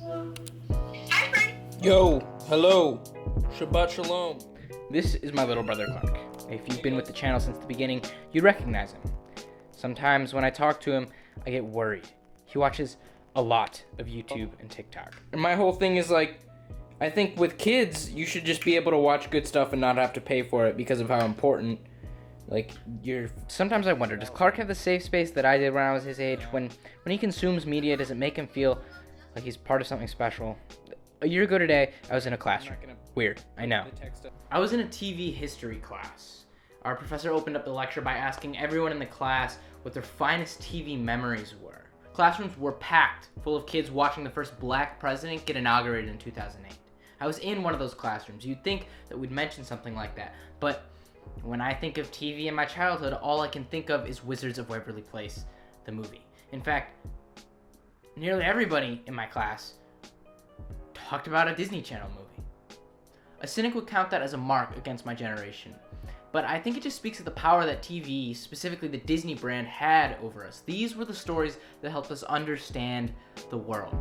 Hi, friend. Yo, hello, Shabbat Shalom. This is my little brother Clark. If you've been with the channel since the beginning, you'd recognize him. Sometimes when I talk to him, I get worried. He watches a lot of YouTube and TikTok. And my whole thing is like, I think with kids, you should just be able to watch good stuff and not have to pay for it because of how important, Sometimes I wonder, does Clark have the safe space that I did when I was his age? When he consumes media, does it make him feel like he's part of something special? A year ago today, I was in a classroom. Weird, I know. I was in a TV history class. Our professor opened up the lecture by asking everyone in the class what their finest TV memories were. Classrooms were packed, full of kids watching the first black president get inaugurated in 2008. I was in one of those classrooms. You'd think that we'd mention something like that, but when I think of TV in my childhood, all I can think of is Wizards of Waverly Place, the movie. In fact, nearly everybody in my class talked about a Disney Channel movie. A cynic would count that as a mark against my generation. But I think it just speaks of the power that TV, specifically the Disney brand, had over us. These were the stories that helped us understand the world.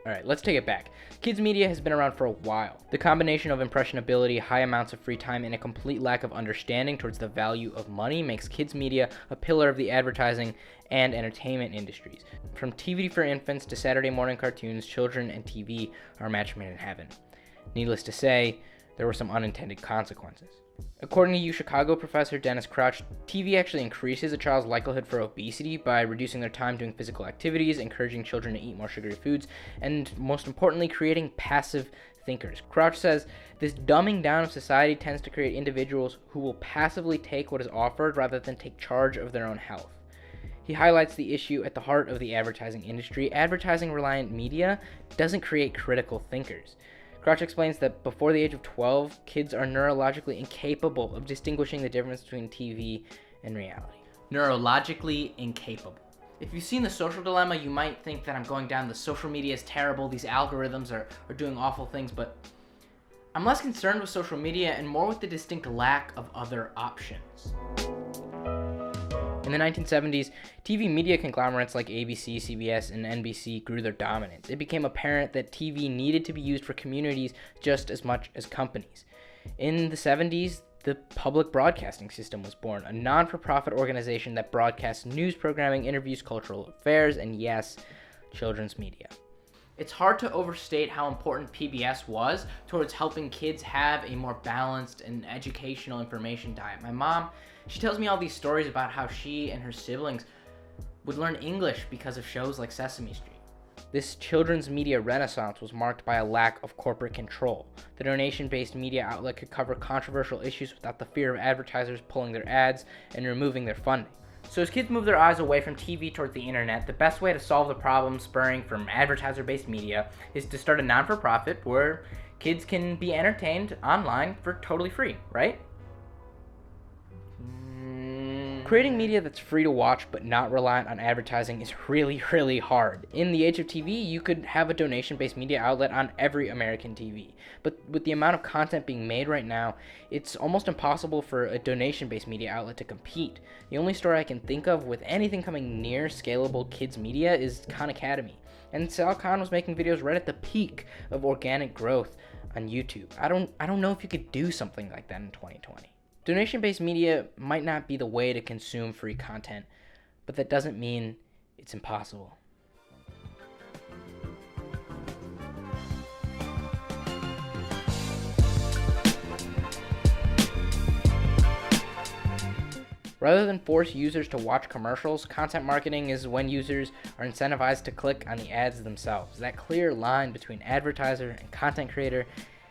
Alright, let's take it back. Kids media has been around for a while. The combination of impressionability, high amounts of free time, and a complete lack of understanding towards the value of money makes kids media a pillar of the advertising and entertainment industries. From TV for infants to Saturday morning cartoons, children and TV are a match made in heaven. Needless to say, there were some unintended consequences. According to Chicago professor Dennis Crouch, TV actually increases a child's likelihood for obesity by reducing their time doing physical activities, encouraging children to eat more sugary foods, and most importantly, creating passive thinkers. Crouch says this dumbing down of society tends to create individuals who will passively take what is offered rather than take charge of their own health. He highlights the issue at the heart of the advertising industry. Advertising-reliant media doesn't create critical thinkers. Crouch explains that before the age of 12, kids are neurologically incapable of distinguishing the difference between TV and reality. Neurologically incapable. If you've seen The Social Dilemma, you might think that I'm going down the social media is terrible, these algorithms are doing awful things, but I'm less concerned with social media and more with the distinct lack of other options. In the 1970s, TV media conglomerates like ABC, CBS, and NBC grew their dominance. It became apparent that TV needed to be used for communities just as much as companies. In the 70s, the public broadcasting system was born, a non-for-profit organization that broadcasts news programming, interviews, cultural affairs, and yes, children's media. It's hard to overstate how important PBS was towards helping kids have a more balanced and educational information diet. My mom, she tells me all these stories about how she and her siblings would learn English because of shows like Sesame Street. This children's media renaissance was marked by a lack of corporate control. The donation-based media outlet could cover controversial issues without the fear of advertisers pulling their ads and removing their funding. So as kids move their eyes away from TV towards the internet, the best way to solve the problem spurring from advertiser-based media is to start a non-for-profit where kids can be entertained online for totally free, right? Creating media that's free to watch but not reliant on advertising is really, really hard. In the age of TV, you could have a donation-based media outlet on every American TV. But with the amount of content being made right now, it's almost impossible for a donation-based media outlet to compete. The only story I can think of with anything coming near scalable kids media is Khan Academy. And Sal Khan was making videos right at the peak of organic growth on YouTube. I don't know if you could do something like that in 2020. Donation-based media might not be the way to consume free content, but that doesn't mean it's impossible. Rather than force users to watch commercials, content marketing is when users are incentivized to click on the ads themselves. That clear line between advertiser and content creator,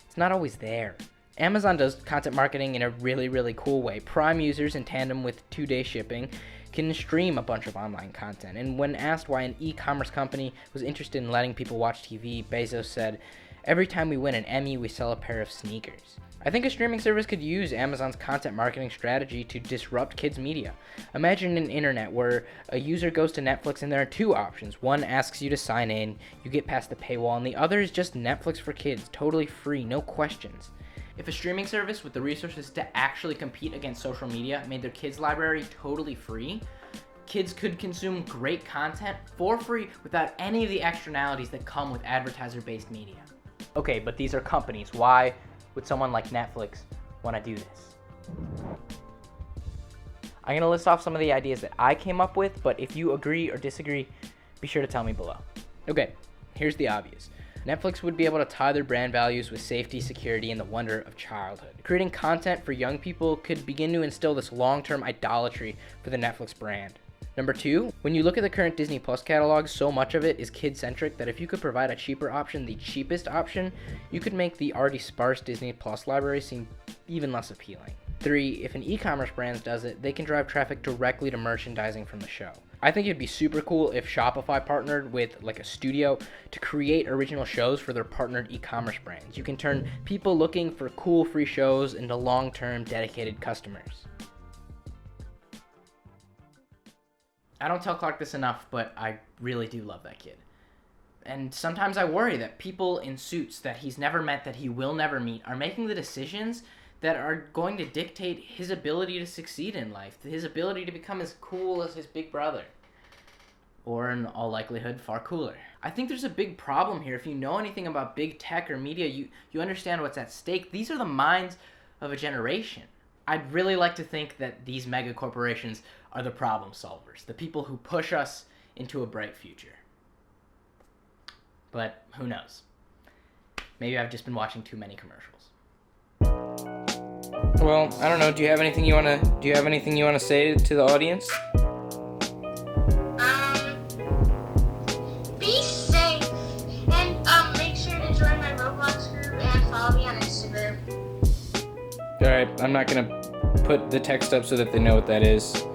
it's not always there. Amazon does content marketing in a really, really cool way. Prime users, in tandem with 2-day shipping, can stream a bunch of online content. And when asked why an e-commerce company was interested in letting people watch TV, Bezos said, "Every time we win an Emmy, we sell a pair of sneakers." I think a streaming service could use Amazon's content marketing strategy to disrupt kids' media. Imagine an internet where a user goes to Netflix and there are two options. One asks you to sign in, you get past the paywall, and the other is just Netflix for kids, totally free, no questions. If a streaming service with the resources to actually compete against social media made their kids' library totally free, kids could consume great content for free without any of the externalities that come with advertiser-based media. Okay, but these are companies. Why would someone like Netflix want to do this? I'm going to list off some of the ideas that I came up with, but if you agree or disagree, be sure to tell me below. Okay, here's the obvious. Netflix would be able to tie their brand values with safety, security, and the wonder of childhood. Creating content for young people could begin to instill this long-term idolatry for the Netflix brand. Number 2, when you look at the current Disney Plus catalog, so much of it is kid-centric that if you could provide a cheaper option, the cheapest option, you could make the already sparse Disney Plus library seem even less appealing. 3, if an e-commerce brand does it, they can drive traffic directly to merchandising from the show. I think it'd be super cool if Shopify partnered with like a studio to create original shows for their partnered e-commerce brands. You can turn people looking for cool free shows into long-term dedicated customers. I don't tell Clark this enough, but I really do love that kid. And sometimes I worry that people in suits that he's never met, that he will never meet, are making the decisions that are going to dictate his ability to succeed in life, his ability to become as cool as his big brother. Or in all likelihood, far cooler. I think there's a big problem here. If you know anything about big tech or media, you understand what's at stake. These are the minds of a generation. I'd really like to think that these mega corporations are the problem solvers, the people who push us into a bright future. But who knows? Maybe I've just been watching too many commercials. Well, I don't know. Do you have anything you wanna say to the audience? Be safe and make sure to join my Roblox group and follow me on Instagram. All right, I'm not gonna put the text up so that they know what that is.